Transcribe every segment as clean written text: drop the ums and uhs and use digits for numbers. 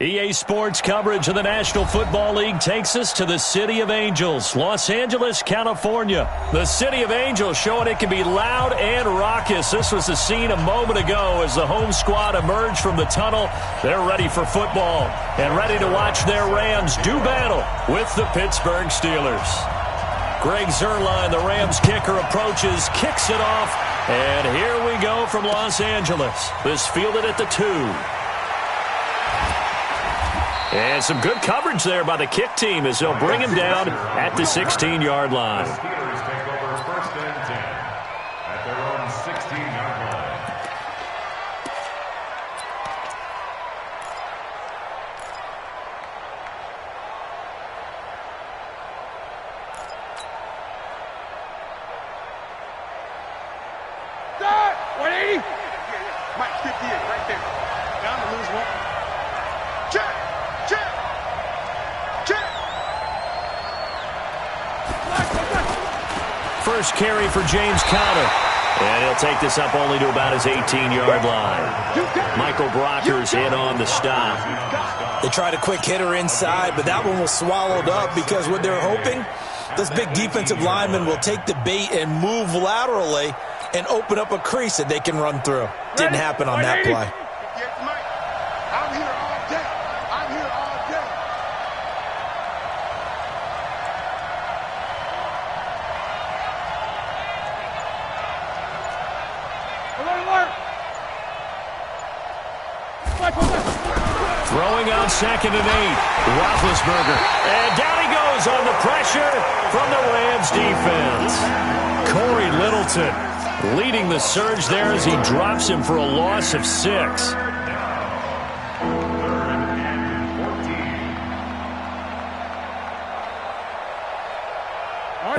EA Sports coverage of the National Football League takes us to the City of Angels, Los Angeles, California. The City of Angels showing it can be loud and raucous. This was the scene a moment ago as the home squad emerged from the tunnel. They're ready for football and ready to watch their Rams do battle with the Pittsburgh Steelers. Greg Zuerlein, the Rams kicker, approaches, kicks it off, and here we go from Los Angeles. This fielded at the 2. And some good coverage there by the kick team as they'll bring him down at the 16-yard line. Steelers take over 1st and 10 at their own 16-yard line. Start! 180! Mike, 58 right there. Down to lose one. Check! Check! Check! First carry for James Conner. And he'll take this up only to about his 18-yard line. Michael Brockers in on the stop. They tried a quick hitter inside, but that one was swallowed up because what they're hoping, this big defensive lineman will take the bait and move laterally and open up a crease that they can run through. Didn't happen on that play. Yes, Mike. I'm here all day. I'm here all day. Alert! Throwing on 2nd and 8. Roethlisberger. And down he goes on the pressure from the Rams defense. Corey Littleton leading the surge there as he drops him for a loss of 6.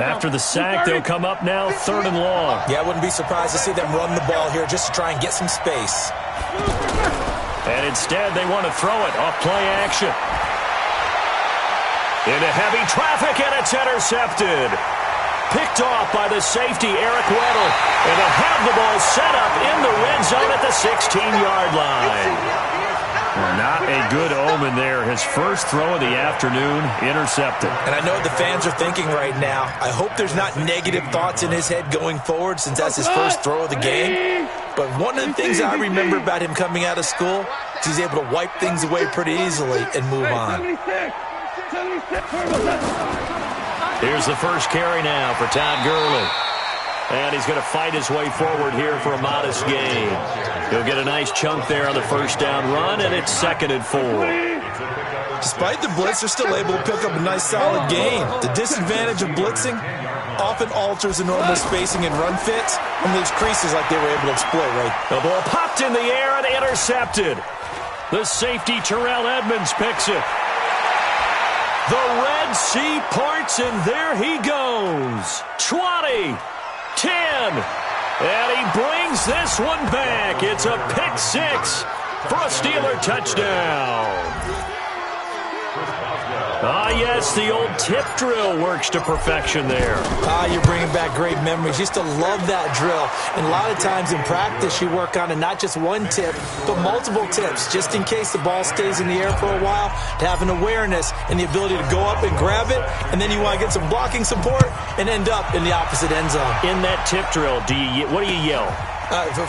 After the sack, they'll come up now 3rd and long. Yeah, I wouldn't be surprised to see them run the ball here just to try and get some space. And instead, they want to throw it off play action. Into heavy traffic, and it's intercepted. Picked off by the safety, Eric Weddle. And they'll have the ball set up in the red zone at the 16-yard line. Well, not a good omen there. His first throw of the afternoon, intercepted. And I know what the fans are thinking right now. I hope there's not negative thoughts in his head going forward since that's his first throw of the game. But one of the things I remember about him coming out of school is he's able to wipe things away pretty easily and move on. Here's the first carry now for Todd Gurley. And he's going to fight his way forward here for a modest gain. He'll get a nice chunk there on the first down run, and it's 2nd and 4. Despite the blitz, they're still able to pick up a nice solid gain. The disadvantage of blitzing often alters the normal spacing and run fits and leaves creases like they were able to exploit, right? The ball popped in the air and intercepted. The safety, Terrell Edmonds, picks it. The Red Sea parts, and there he goes. 20, 10, and he brings this one back. It's a pick 6 for a Steeler touchdown. Yes, the old tip drill works to perfection there. You're bringing back great memories. Used to love that drill. And a lot of times in practice, you work on it, not just one tip, but multiple tips, just in case the ball stays in the air for a while, to have an awareness and the ability to go up and grab it, and then you want to get some blocking support and end up in the opposite end zone. In that tip drill, what do you yell?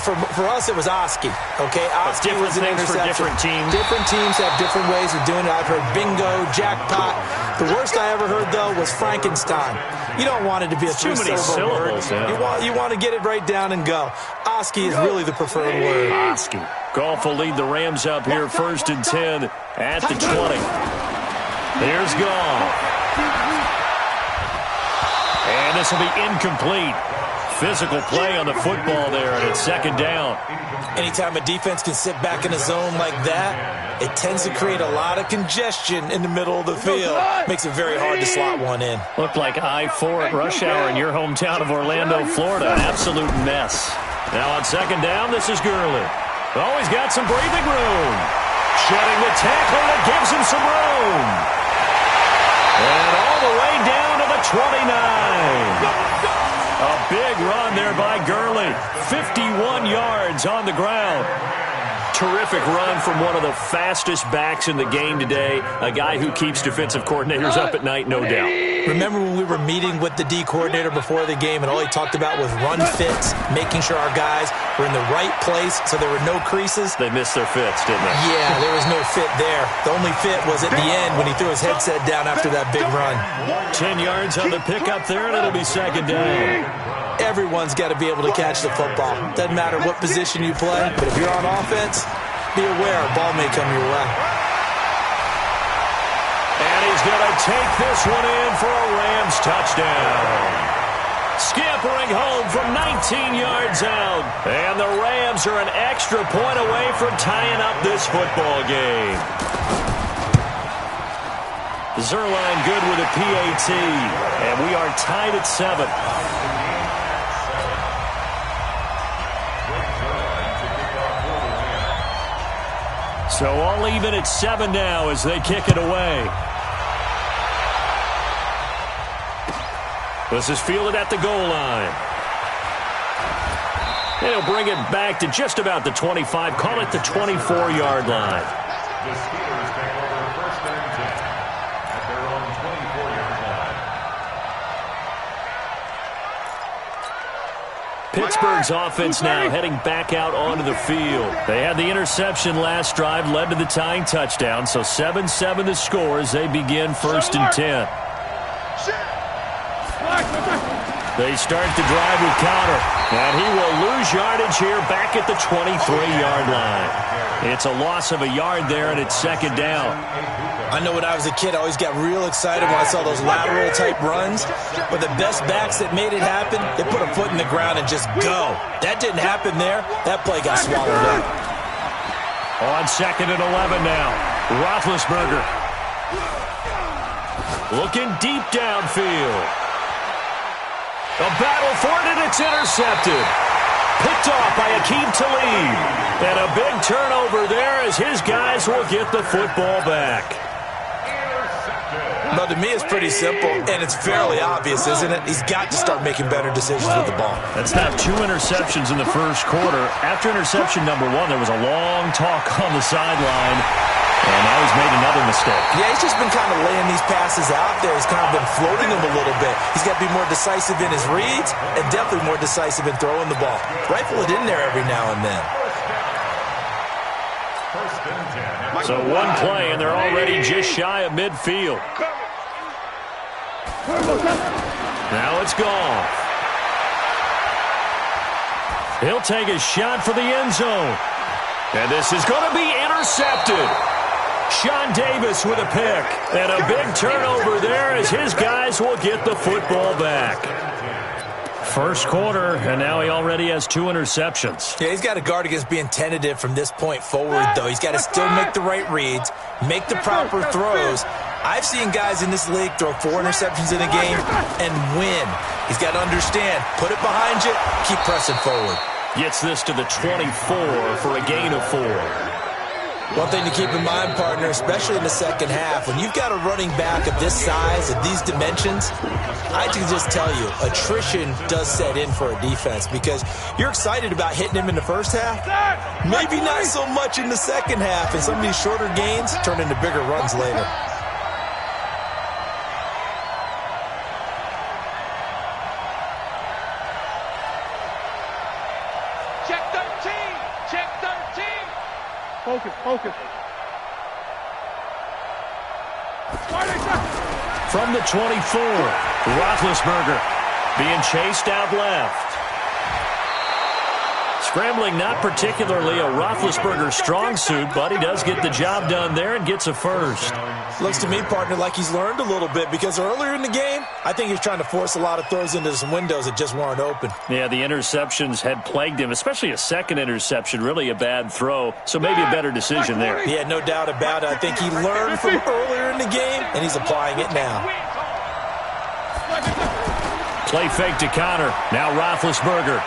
For us, it was Oski. Okay, Oski was an things for different teams. Different teams have different ways of doing it. I've heard bingo, jackpot. The worst I ever heard, though, was Frankenstein. You don't want it to be a three-syllable word. Yeah. You want to get it right down and go. Oski is really the preferred word. Oski. Goff will lead the Rams up here 1st and 10 at the 20. Here's Goff. And this will be incomplete. Physical play on the football there, and it's 2nd down. Anytime a defense can sit back in a zone like that, it tends to create a lot of congestion in the middle of the field. Makes it very hard to slot one in. Looked like I-4 at rush hour in your hometown of Orlando, Florida. An absolute mess. Now on 2nd down, this is Gurley. Oh, he's got some breathing room. Shedding the tackle that gives him some room. And all the way down to the 29. A big run there by Gurley. 51 yards on the ground. Terrific run from one of the fastest backs in the game today, a guy who keeps defensive coordinators up at night, no doubt. Remember when we were meeting with the D coordinator before the game and all he talked about was run fits, making sure our guys were in the right place so there were no creases? They missed their fits, didn't they? Yeah, there was no fit there. The only fit was at the end when he threw his headset down after that big run. 10 yards on the pickup there, and it'll be second down. Everyone's got to be able to catch the football. Doesn't matter what position you play, but if you're on offense, be aware a ball may come your way. And he's going to take this one in for a Rams touchdown. Scampering home from 19 yards out. And the Rams are an extra point away from tying up this football game. Zerline good with a PAT. And we are tied at 7. So all even at 7 now as they kick it away. This is fielded at the goal line. And he'll bring it back to just about the 25. Call it the 24-yard line. The Steelers take over first and 10 at their own 24-yard line. Pittsburgh's offense now heading back out onto the field. They had the interception last drive, led to the tying touchdown. So 7-7 the score as they begin first and 10. They start the drive with Counter, and he will lose yardage here back at the 23-yard line. It's a loss of a yard there, and it's second down. I know when I was a kid, I always got real excited when I saw those lateral-type runs. But the best backs that made it happen, they put a foot in the ground and just go. That didn't happen there. That play got swallowed up. On second and 11 now, Roethlisberger. Looking deep downfield. A battle for it, and it's intercepted. Picked off by Akeem Talib. And a big turnover there as his guys will get the football back. Well, to me, it's pretty simple, and it's fairly obvious, isn't it? He's got to start making better decisions with the ball. That's now 2 interceptions in the first quarter. After interception number 1, there was a long talk on the sideline, and now he's made another mistake. Yeah, he's just been kind of laying these passes out there. He's kind of been floating them a little bit. He's got to be more decisive in his reads and definitely more decisive in throwing the ball. Rifle it in there every now and then. So one play, and they're already just shy of midfield. Now it's gone. He'll take a shot for the end zone. And this is going to be intercepted. Sean Davis with a pick. And a big turnover there as his guys will get the football back. First quarter, and now he already has 2 interceptions. Yeah, he's got to guard against being tentative from this point forward, though. He's got to still make the right reads, make the proper throws. I've seen guys in this league throw 4 interceptions in a game and win. He's got to understand, put it behind you, keep pressing forward. Gets this to the 24 for a gain of 4. One thing to keep in mind, partner, especially in the second half, when you've got a running back of this size, of these dimensions, I can just tell you, attrition does set in for a defense because you're excited about hitting him in the first half, maybe not so much in the second half, and some of these shorter gains turn into bigger runs later. Focus. From the 24, Roethlisberger being chased out left. Scrambling, not particularly a Roethlisberger strong suit, but he does get the job done there and gets a first. Looks to me, partner, like he's learned a little bit because earlier in the game, I think he's trying to force a lot of throws into some windows that just weren't open. Yeah, the interceptions had plagued him, especially a second interception, really a bad throw, so maybe a better decision there. Yeah, no doubt about it. I think he learned from earlier in the game, and he's applying it now. Play fake to Connor. Now Roethlisberger.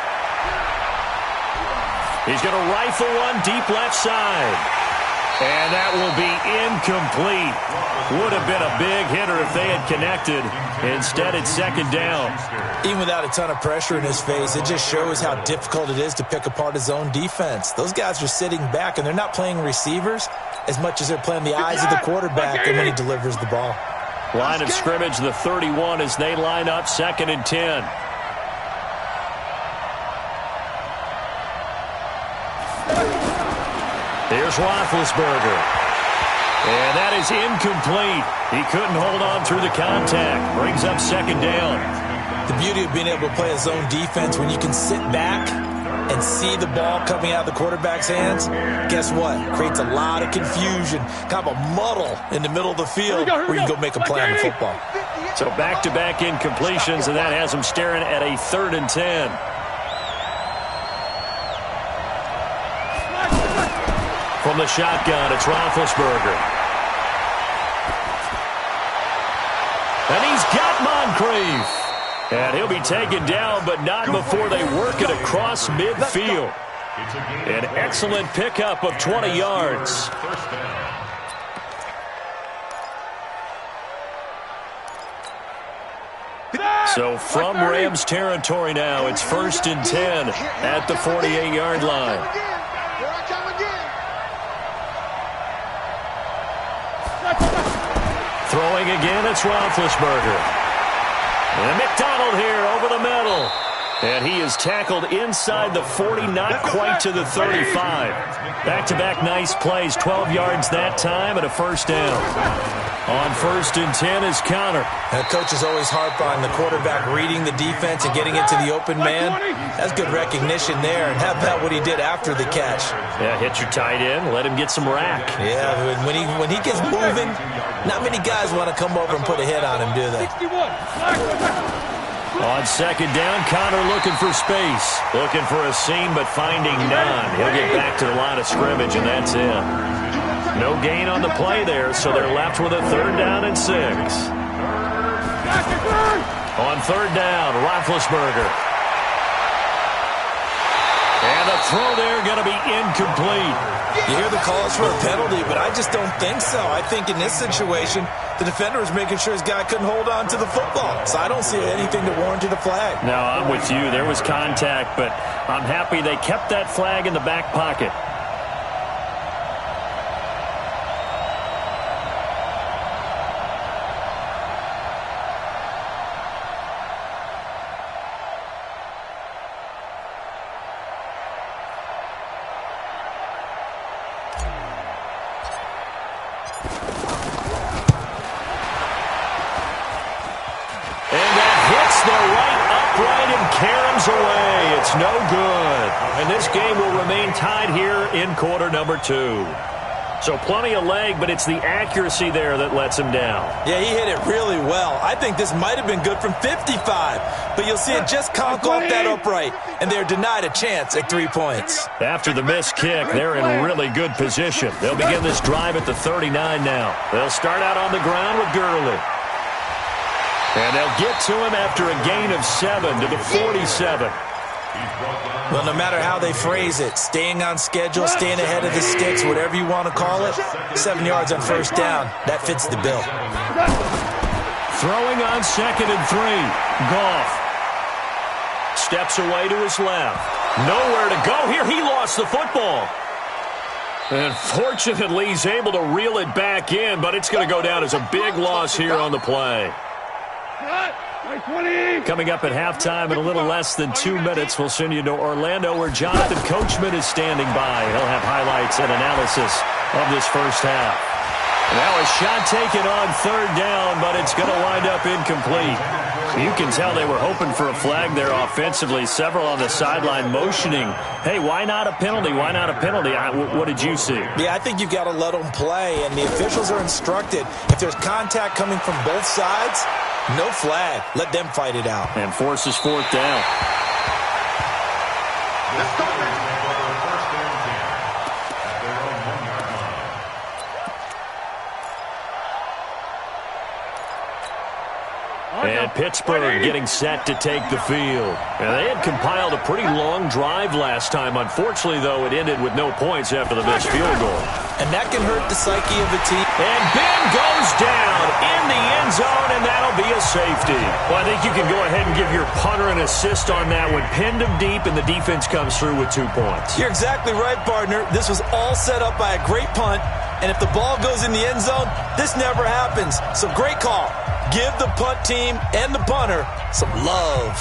He's going to rifle one deep left side. And that will be incomplete. Would have been a big hitter if they had connected. Instead, it's second down. Even without a ton of pressure in his face, it just shows how difficult it is to pick apart his own defense. Those guys are sitting back, and they're not playing receivers as much as they're playing the eyes of the quarterback and when he delivers the ball. Line of scrimmage, the 31, as they line up, 2nd and 10. Here's Roethlisberger. And that is incomplete. He couldn't hold on through the contact. Brings up second down. The beauty of being able to play his own defense, when you can sit back and see the ball coming out of the quarterback's hands, guess what? Creates a lot of confusion, kind of a muddle in the middle of the field where you can go make a play on the football. So back-to-back incompletions, and that has him staring at a 3rd and 10. From the shotgun, it's Roethlisberger. And he's got Moncrief. And he'll be taken down, but not before they work it across midfield. An excellent pickup of 20 yards. So from Rams territory now, it's 1st and 10 at the 48-yard line. Throwing again, it's Roethlisberger. And McDonald here over the middle. And he is tackled inside the 40, not quite to the 35. Back-to-back nice plays, 12 yards that time and a first down. On 1st and 10 is Connor. Coaches always harp on the quarterback reading the defense and getting it to the open man. That's good recognition there. And how about what he did after the catch? Yeah, hit your tight end, let him get some rack. Yeah, when he gets moving, not many guys want to come over and put a hit on him, do they? On second down, Connor looking for space. Looking for a seam, but finding none. He'll get back to the line of scrimmage, and that's it. No gain on the play there, so they're left with a 3rd down and 6. On 3rd down, Roethlisberger. And the throw there going to be incomplete. You hear the calls for a penalty, but I just don't think so. I think in this situation, the defender was making sure his guy couldn't hold on to the football. So I don't see anything to warrant a flag. No, I'm with you. There was contact, but I'm happy they kept that flag in the back pocket. Away. It's no good. And this game will remain tied here in quarter number 2. So plenty of leg, but it's the accuracy there that lets him down. Yeah, he hit it really well. I think this might have been good from 55, but you'll see it just conk off that upright, and they're denied a chance at 3 points. After the missed kick, they're in really good position. They'll begin this drive at the 39 now. They'll start out on the ground with Gurley. And they'll get to him after a gain of 7 to the 47. Well, no matter how they phrase it, staying on schedule, staying ahead of the sticks, whatever you want to call it, 7 yards on 1st down, that fits the bill. Throwing on 2nd and 3. Goff steps away to his left. Nowhere to go here. He lost the football. And fortunately, he's able to reel it back in, but it's going to go down as a big loss here on the play. Coming up at halftime in a little less than 2 minutes, we'll send you to Orlando where Jonathan Coachman is standing by. He'll have highlights and analysis of this first half. Now a shot taken on 3rd down, but it's going to wind up incomplete. You can tell they were hoping for a flag there offensively. Several on the sideline motioning, hey, why not a penalty? Why not a penalty? What did you see? Yeah, I think you've got to let them play, and the officials are instructed. If there's contact coming from both sides, no flag. Let them fight it out. And forces 4th down. And Pittsburgh getting set to take the field. And they had compiled a pretty long drive last time. Unfortunately, though, it ended with no points after the missed field goal. And that can hurt the psyche of a team. And Ben goes down in the end zone, and that'll be a safety. Well, I think you can go ahead and give your punter an assist on that one. Pinned him deep, and the defense comes through with 2 points. You're exactly right, partner. This was all set up by a great punt, and if the ball goes in the end zone, this never happens. So great call. Give the punt team and the punter some love.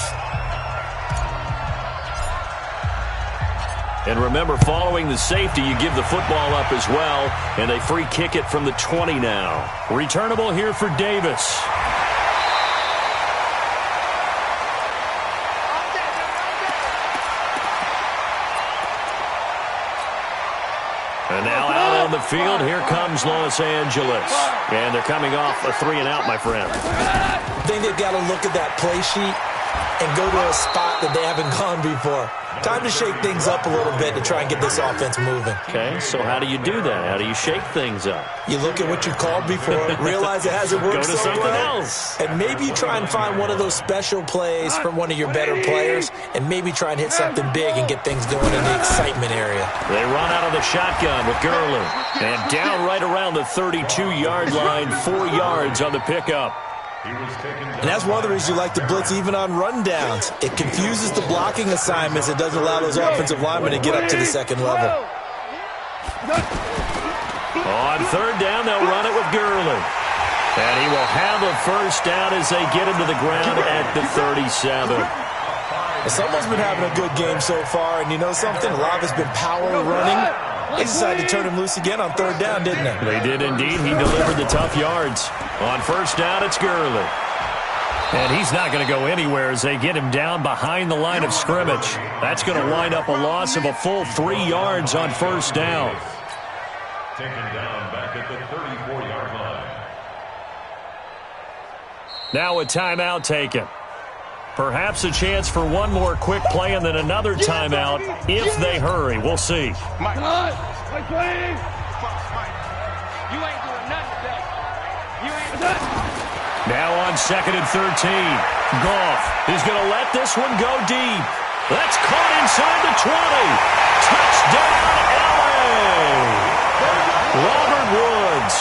And remember, following the safety, you give the football up as well, and they free kick it from the 20 now. Returnable here for Davis. And now out on the field, here comes Los Angeles. And they're coming off a 3-and-out, my friend. I think they've got to look at that play sheet and go to a spot that they haven't gone before. Time to shake things up a little bit to try and get this offense moving. Okay, so how do you do that? How do you shake things up? You look at what you called before, realize it hasn't worked Go to so something well, else. and maybe you try and find one of those special plays from one of your better players, and maybe try and hit something big and get things going in the excitement area. They run out of the shotgun with Gurley. And down right around the 32-yard line, 4 yards on the pickup. And that's one of the reasons you like to blitz even on rundowns. It confuses the blocking assignments. It doesn't allow those offensive linemen to get up to the second level. On 3rd down, they'll run it with Gurley. And he will have a first down as they get him to the ground at the 37. Well, someone's been having a good game so far, and you know something? A lot of it's been power running. They decided to turn him loose again on 3rd down, didn't they? They did indeed. He delivered the tough yards. On 1st down, it's Gurley. And he's not going to go anywhere as they get him down behind the line of scrimmage. That's going to wind up a loss of a full 3 yards on 1st down. Taken down back at the 34-yard line. Now a timeout taken. Perhaps a chance for one more quick play and then another timeout if they hurry. We'll see. Mike. Mike, please. You ain't doing nothing today. You ain't done. Now on 2nd and 13. Goff is going to let this one go deep. That's caught inside the 20. Touchdown, L.A. Robert Woods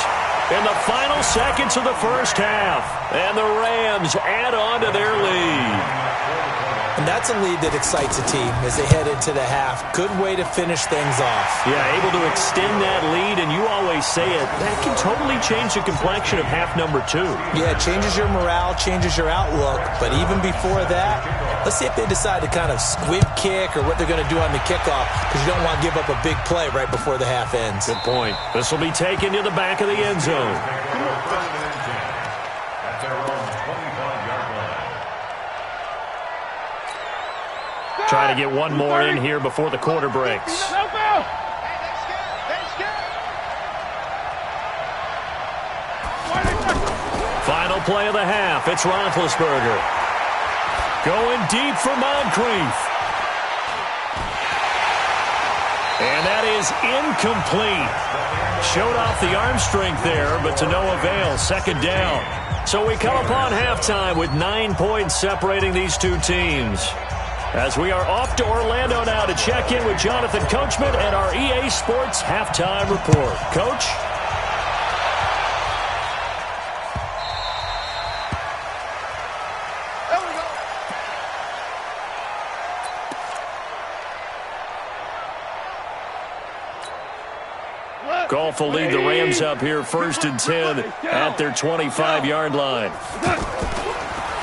in the final seconds of the first half. And the Rams add on to their lead. And that's a lead that excites a team as they head into the half. Good way to finish things off. Yeah, able to extend that lead, and you always say it, that can totally change the complexion of half number 2. Yeah, it changes your morale, changes your outlook. But even before that, let's see if they decide to kind of squib kick or what they're going to do on the kickoff, because you don't want to give up a big play right before the half ends. Good point. This will be taken to the back of the end zone. At their own 25-yard line. Trying to get one more in here before the quarter breaks. Final play of the half. It's Roethlisberger. Going deep for Moncrief. And that is incomplete. Showed off the arm strength there, but to no avail. 2nd down. So we come upon halftime with 9 points separating these two teams. As we are off to Orlando now to check in with Jonathan Coachman and our EA Sports Halftime Report. Coach? Goff will lead the Rams up here 1st and 10 at their 25-yard line.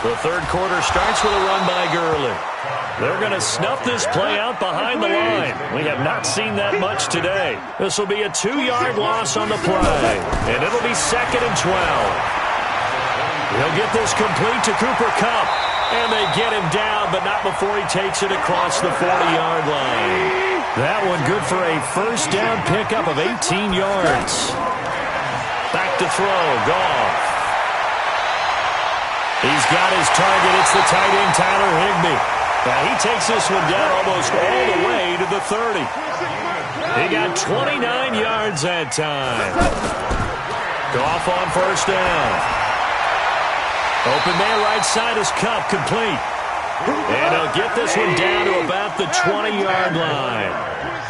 The 3rd quarter starts with a run by Gurley. They're going to snuff this play out behind the line. We have not seen that much today. This will be a 2-yard loss on the play, and it'll be 2nd and 12. He'll get this complete to Cooper Kupp, and they get him down, but not before he takes it across the 40-yard line. That one good for a first down pickup of 18 yards. Back to throw, Goff. He's got his target. It's the tight end, Tyler Higbee. Now he takes this one down almost all the way to the 30. He got 29 yards that time. Goff on first down. Open man right side is Kupp, complete. And they'll get this one down to about the 20-yard line.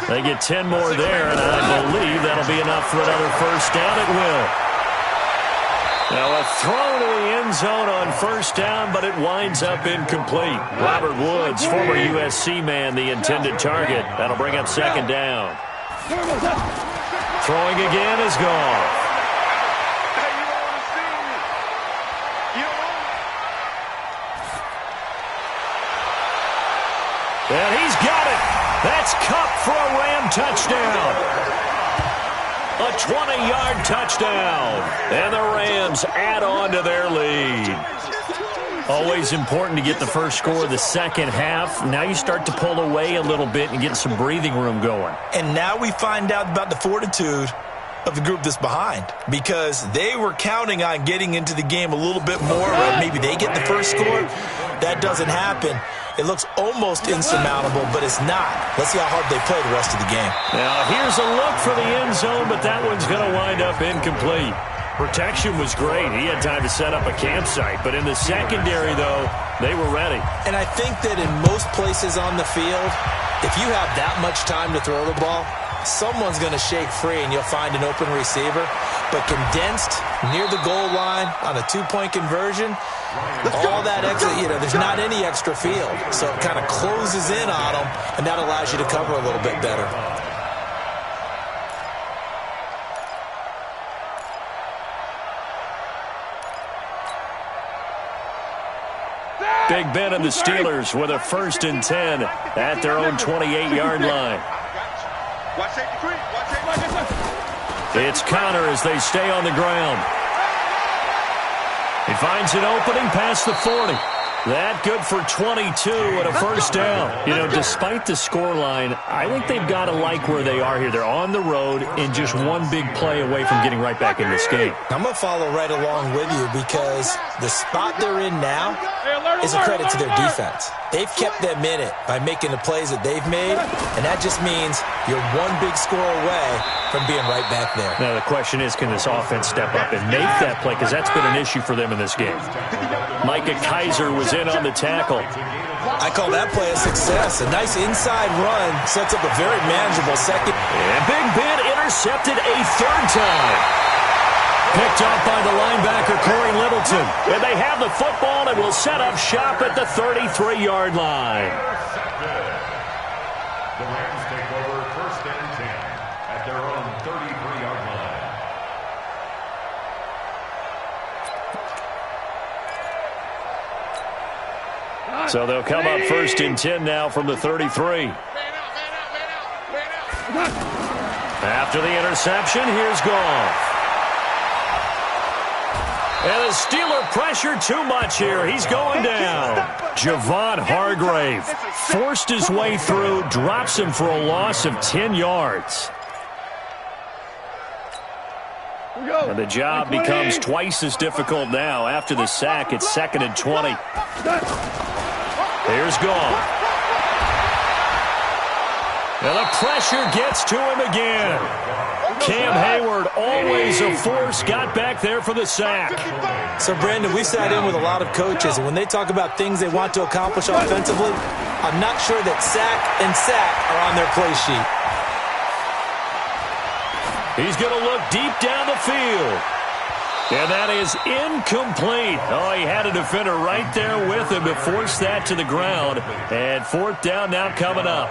They get 10 more there, and I believe that'll be enough for another first down. It will. Now a throw to the end zone on first down, but it winds up incomplete. Robert Woods, former USC man, the intended target. That'll bring up second down. Throwing again is gone. And he's got it. That's Cup for a Ram touchdown. A 20-yard touchdown. And the Rams add on to their lead. Always important to get the first score of the second half. Now you start to pull away a little bit and get some breathing room going. And now we find out about the fortitude of the group that's behind, because they were counting on getting into the game a little bit more, right? Maybe they get the first score. That doesn't happen. It looks almost insurmountable, but it's not. Let's see how hard they play the rest of the game. Now, here's a look for the end zone, but that one's going to wind up incomplete. Protection was great. He had time to set up a campsite, but in the secondary, though, they were ready. And I think that in most places on the field, if you have that much time to throw the ball, someone's going to shake free and you'll find an open receiver. But condensed near the goal line on a two-point conversion, all that extra, there's not any extra field. So it kind of closes in on them, and that allows you to cover a little bit better. Big Ben and the Steelers with a 1st and 10 at their own 28-yard line. It's Connor as they stay on the ground. He finds an opening past the 40. That good for 22 and a first down. Despite the scoreline, I think they've got to like where they are here. They're on the road and just one big play away from getting right back in this game. I'm going to follow right along with you, because the spot they're in now is a credit to their defense. They've kept them in it by making the plays that they've made, and that just means you're one big score away from being right back there. Now the question is, can this offense step up and make that play, because that's been an issue for them in this game. Micah Kaiser was in on the tackle. I call that play a success. A nice inside run sets up a very manageable second. And Big Ben intercepted a third time. Picked off by the linebacker, Corey Littleton. And they have the football and will set up shop at the 33-yard line. The Rams take over 1st and 10 at their own 33-yard line. So they'll come up 1st and 10 now from the 33. After the interception, here's Goff. And the Steeler pressure too much here. He's going down. Javon Hargrave forced his way through, drops him for a loss of 10 yards. And the job becomes twice as difficult now. After the sack, it's 2nd and 20. Here's Goff. And the pressure gets to him again. Cam Hayward, always a force, got back there for the sack. So, Brandon, we sat in with a lot of coaches, and when they talk about things they want to accomplish offensively, I'm not sure that sack and sack are on their play sheet. He's going to look deep down the field. And that is incomplete. Oh, he had a defender right there with him to force that to the ground. And 4th down now coming up.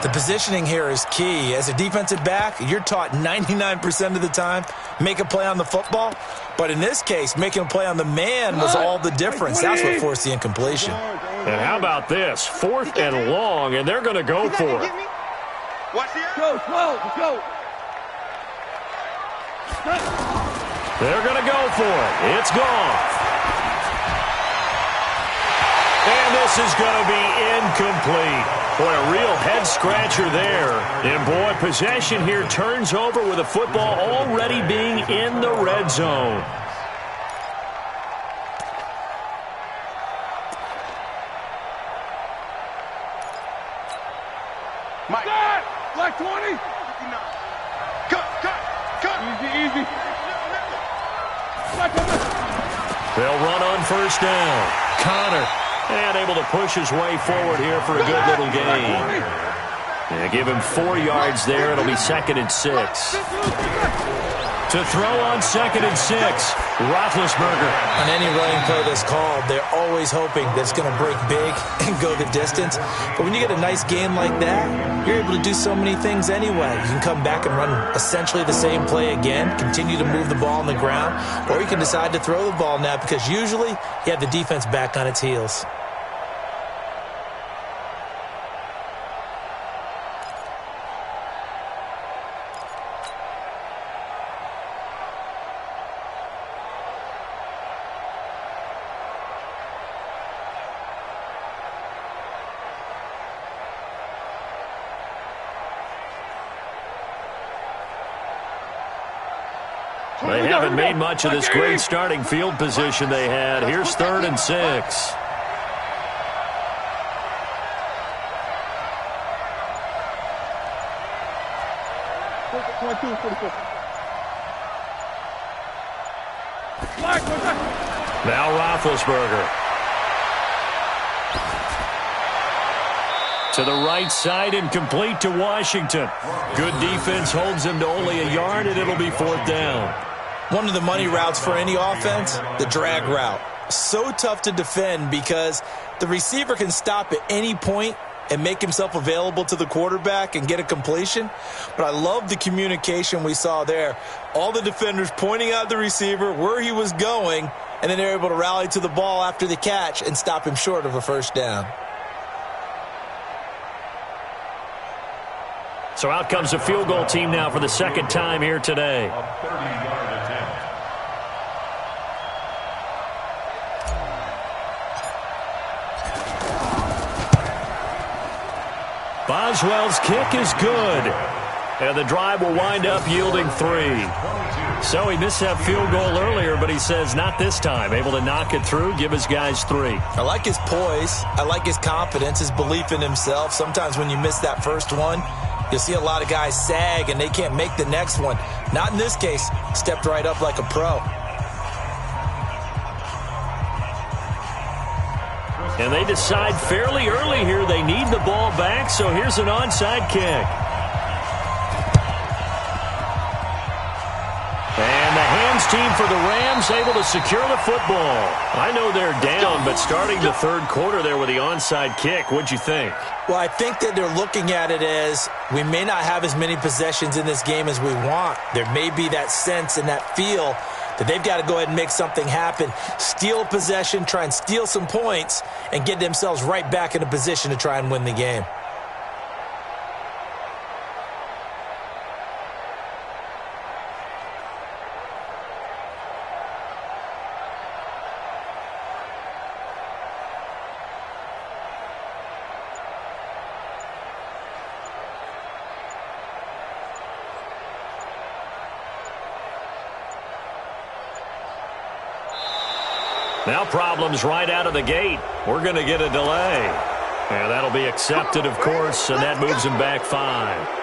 The positioning here is key. As a defensive back, you're taught 99% of the time, make a play on the football. But in this case, making a play on the man was all the difference. That's what forced the incompletion. And how about this? 4th and long, and they're going to go for it. Go, let's go. They're going to go for it. It's gone. And this is going to be incomplete. Boy, a real head-scratcher there. And, boy, possession here turns over with the football already being in the red zone. Mike. Like 20. Cut. Easy. They'll run on 1st down. Connor. And able to push his way forward here for a good little gain. Yeah, give him 4 yards there. It'll be 2nd and 6. To throw on 2nd and 6, Roethlisberger. On any running play that's called, they're always hoping that it's going to break big and go the distance. But when you get a nice game like that, you're able to do so many things anyway. You can come back and run essentially the same play again, continue to move the ball on the ground, or you can decide to throw the ball now because usually you have the defense back on its heels. They haven't made much of this great starting field position they had. Here's 3rd and 6. Now Roethlisberger. To the right side and complete to Washington. Good defense holds him to only a yard, and it'll be 4th down. One of the money routes for any offense, the drag route. So tough to defend because the receiver can stop at any point and make himself available to the quarterback and get a completion. But I love the communication we saw there. All the defenders pointing out the receiver, where he was going, and then they're able to rally to the ball after the catch and stop him short of a 1st down. So out comes the field goal team now for the 2nd time here today. A 30-yard attempt. Boswell's kick is good. And the drive will wind up yielding 3. So he missed that field goal earlier, but he says not this time. Able to knock it through, give his guys 3. I like his poise. I like his confidence, his belief in himself. Sometimes when you miss that first one, you'll see a lot of guys sag and they can't make the next one. Not in this case. Stepped right up like a pro. And they decide fairly early here they need the ball back, so here's an onside kick. And the hands team for the Rams able to secure the football. I know they're down, but starting the 3rd quarter there with the onside kick, what'd you think? Well, I think that they're looking at it as we may not have as many possessions in this game as we want. There may be that sense and that feel that they've got to go ahead and make something happen, steal a possession, try and steal some points, and get themselves right back in a position to try and win the game. Now problems right out of the gate. We're going to get a delay. And that'll be accepted, of course, and that moves him back 5.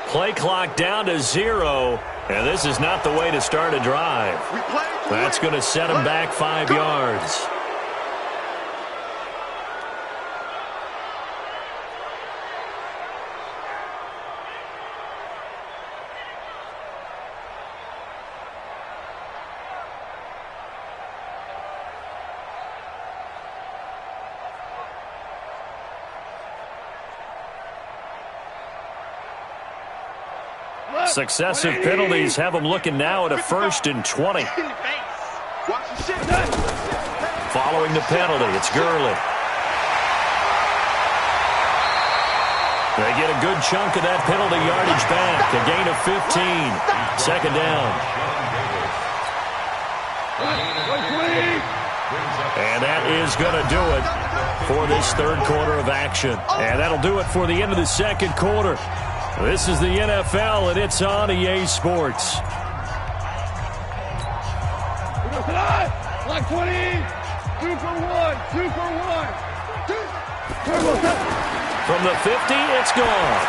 Play clock down to 0, and this is not the way to start a drive. That's going to set him back 5 yards. Successive penalties have them looking now at a 1st and 20. Following the penalty, it's Gurley. They get a good chunk of that penalty yardage back. A gain of 15. Second down. And that is going to do it for this third quarter of action. And that'll do it for the end of the second quarter. This is the NFL, and it's on EA Sports. Like 20, 2 for 1, 2 for 1. From the 50, it's gone.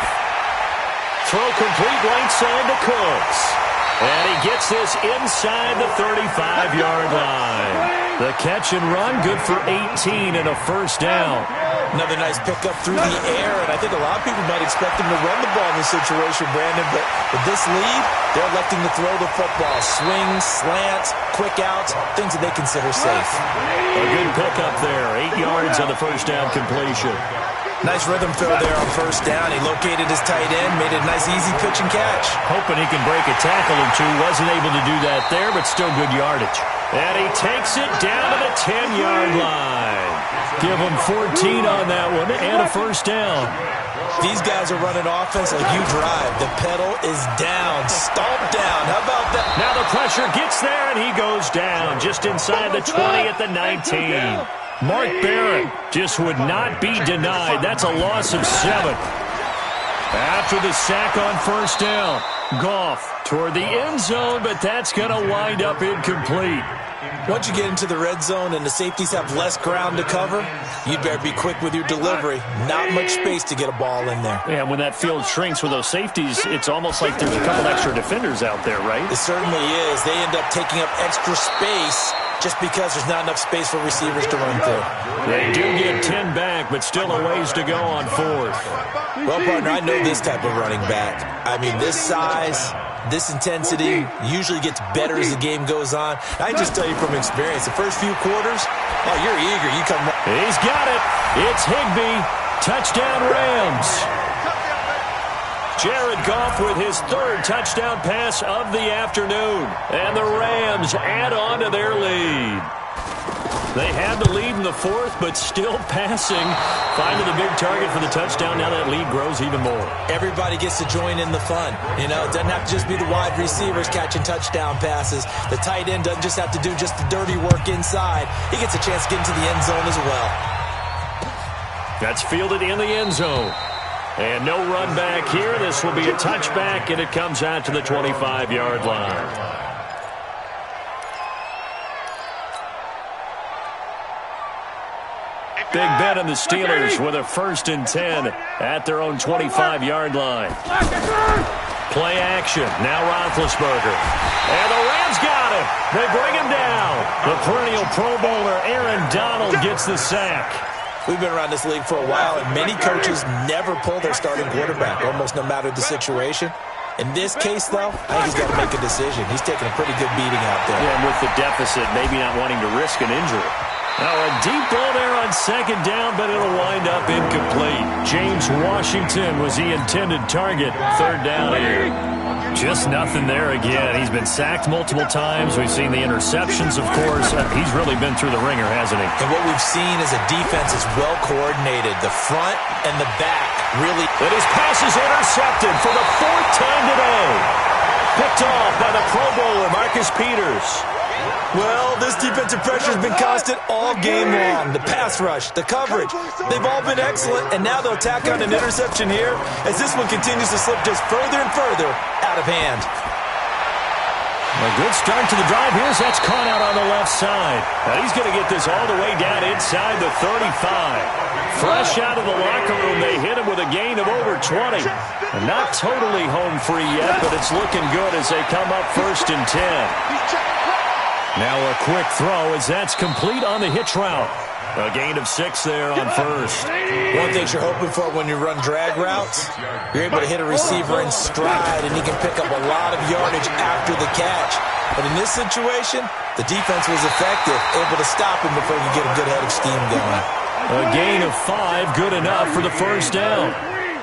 Throw complete right side to Cooks. And he gets this inside the 35-yard line. The catch and run, good for 18 and a first down. Another nice pickup through the air, and I think a lot of people might expect him to run the ball in this situation, Brandon, but with this lead, they're electing to throw the football. Swings, slants, quick outs, things that they consider safe. A good pickup there, 8 yards on the first down completion. Nice rhythm fill there on first down. He located his tight end, made it a nice easy pitch and catch. Hoping he can break a tackle or two. Wasn't able to do that there, but still good yardage. And he takes it down to the 10-yard line. Give him 14 on that one and a first down. These guys are running offense like you drive. The pedal is down, stomped down. How about that? Now the pressure gets there, and he goes down just inside the 20 at the 19. Mark Barrett just would not be denied. That's a loss of 7. After the sack on first down, Goff toward the end zone, but that's going to wind up incomplete. Once you get into the red zone and the safeties have less ground to cover, you'd better be quick with your delivery. Not much space to get a ball in there. Yeah, when that field shrinks with those safeties, it's almost like there's a couple extra defenders out there, right? It certainly is. They end up taking up extra space just because there's not enough space for receivers to run through. They do get 10 back, but still a ways to go on fourth. Well, partner, I know this type of running back. I mean, this size, this intensity usually gets better as the game goes on. I can just tell you from experience, the first few quarters, oh, you're eager. You come. He's got it. It's Higbee. Touchdown Rams. Jared Goff with his third touchdown pass of the afternoon. And the Rams add on to their lead. They had the lead in the fourth, but still passing. Finding the big target for the touchdown. Now that lead grows even more. Everybody gets to join in the fun. You know, it doesn't have to just be the wide receivers catching touchdown passes. The tight end doesn't just have to do just the dirty work inside. He gets a chance to get into the end zone as well. That's fielded in the end zone. And no run back here. This will be a touchback, and it comes out to the 25-yard line. Big Ben and the Steelers with a 1st and 10 at their own 25-yard line. Play action. Now Roethlisberger. And the Rams got him. They bring him down. The perennial Pro Bowler Aaron Donald gets the sack. We've been around this league for a while, and many coaches never pull their starting quarterback, almost no matter the situation. In this case, though, I think he's got to make a decision. He's taking a pretty good beating out there. Yeah, and with the deficit, maybe not wanting to risk an injury. Now a deep ball there on second down, but it'll wind up incomplete. James Washington was the intended target. Third down here. Just nothing there again. He's been sacked multiple times. We've seen the interceptions, of course. He's really been through the ringer, hasn't he? And what we've seen is a defense is well coordinated. The front and the back really. And his pass is intercepted for the 4th time today. Picked off by the Pro Bowler, Marcus Peters. Well, this defensive pressure has been constant all game long. The pass rush, the coverage, they've all been excellent, and now they'll tack on an interception here as this one continues to slip just further and further out of hand. A good start to the drive here as that's caught out on the left side. Now he's going to get this all the way down inside the 35. Fresh out of the locker room, they hit him with a gain of over 20. And not totally home free yet, but it's looking good as they come up 1st and 10. Now a quick throw as that's complete on the hitch route. A gain of 6 there on first. One thing you're hoping for when you run drag routes, you're able to hit a receiver in stride, and he can pick up a lot of yardage after the catch. But in this situation, the defense was effective, able to stop him before he could get a good head of steam going. A gain of 5, good enough for the first down.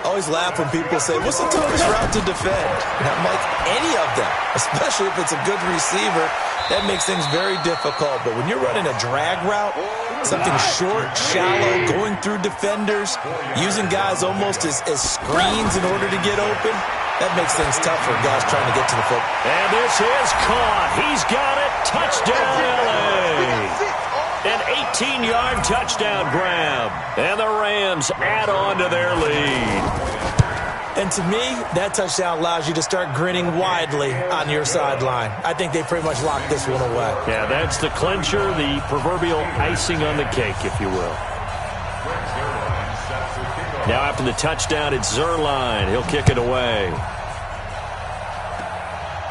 I always laugh when people say, what's the toughest route to defend? And I'm like, any of them, especially if it's a good receiver. That makes things very difficult. But when you're running a drag route, something short, shallow, going through defenders, using guys almost as screens in order to get open, that makes things tough for guys trying to get to the football. And this is caught. He's got it. Touchdown, L.A. An 18-yard touchdown grab. And the Rams add on to their lead. And to me, that touchdown allows you to start grinning widely on your sideline. I think they pretty much locked this one away. Yeah, that's the clincher, the proverbial icing on the cake, if you will. Now after the touchdown, it's Zerline. He'll kick it away.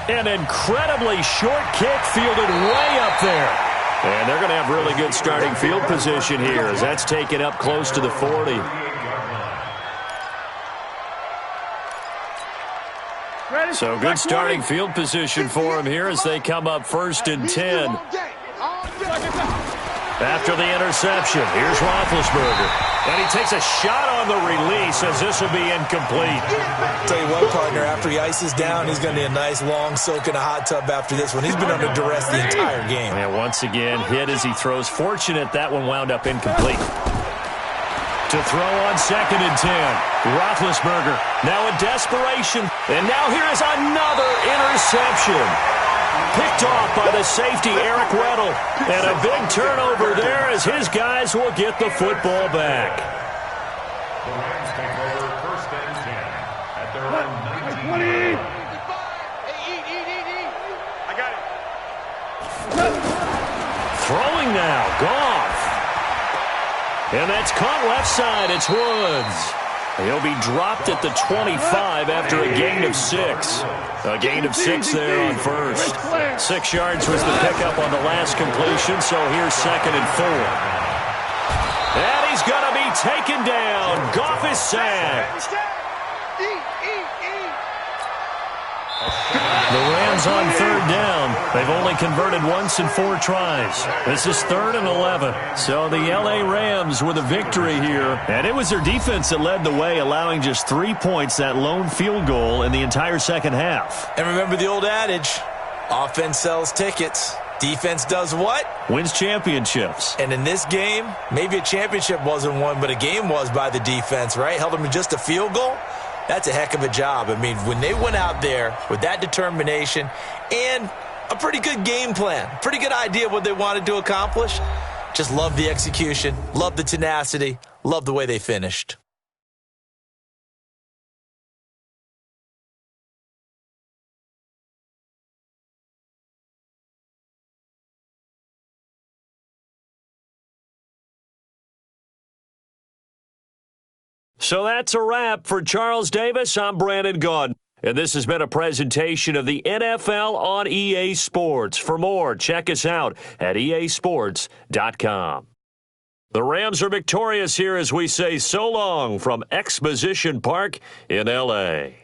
An incredibly short kick fielded way up there. And they're going to have really good starting field position here as that's taken up close to the 40. So good starting field position for him here as they come up 1st and 10. After the interception, here's Roethlisberger. And he takes a shot on the release as this will be incomplete. Tell you what, partner, after he ices down, he's going to need a nice long soak in a hot tub after this one. He's been under duress the entire game. And once again, hit as he throws. Fortunate that one wound up incomplete. To throw on 2nd and 10. Roethlisberger now in desperation. And now here is another interception. Picked off by the safety, Eric Weddle. And a big turnover there as his guys will get the football back. The Rams take over 1st and 10 at their own 19. I got it. Throwing now, Goff. And that's caught left side. It's Woods. He'll be dropped at the 25 after a gain of 6. A gain of 6 there on 1st. 6 yards was the pickup on the last completion, so here's 2nd and 4. And he's going to be taken down. Goff is sacked. The Rams on 3rd down. They've only converted once in 4 tries. This is 3rd and 11. So the L.A. Rams with a victory here. And it was their defense that led the way, allowing just 3 points, that lone field goal in the entire second half. And remember the old adage, offense sells tickets. Defense does what? Wins championships. And in this game, maybe a championship wasn't won, but a game was by the defense, right? Held them to just a field goal. That's a heck of a job. I mean, when they went out there with that determination and a pretty good game plan, pretty good idea what they wanted to accomplish, just love the execution, love the tenacity, love the way they finished. So that's a wrap for Charles Davis. I'm Brandon Gaudin. And this has been a presentation of the NFL on EA Sports. For more, check us out at easports.com. The Rams are victorious here as we say so long from Exposition Park in L.A.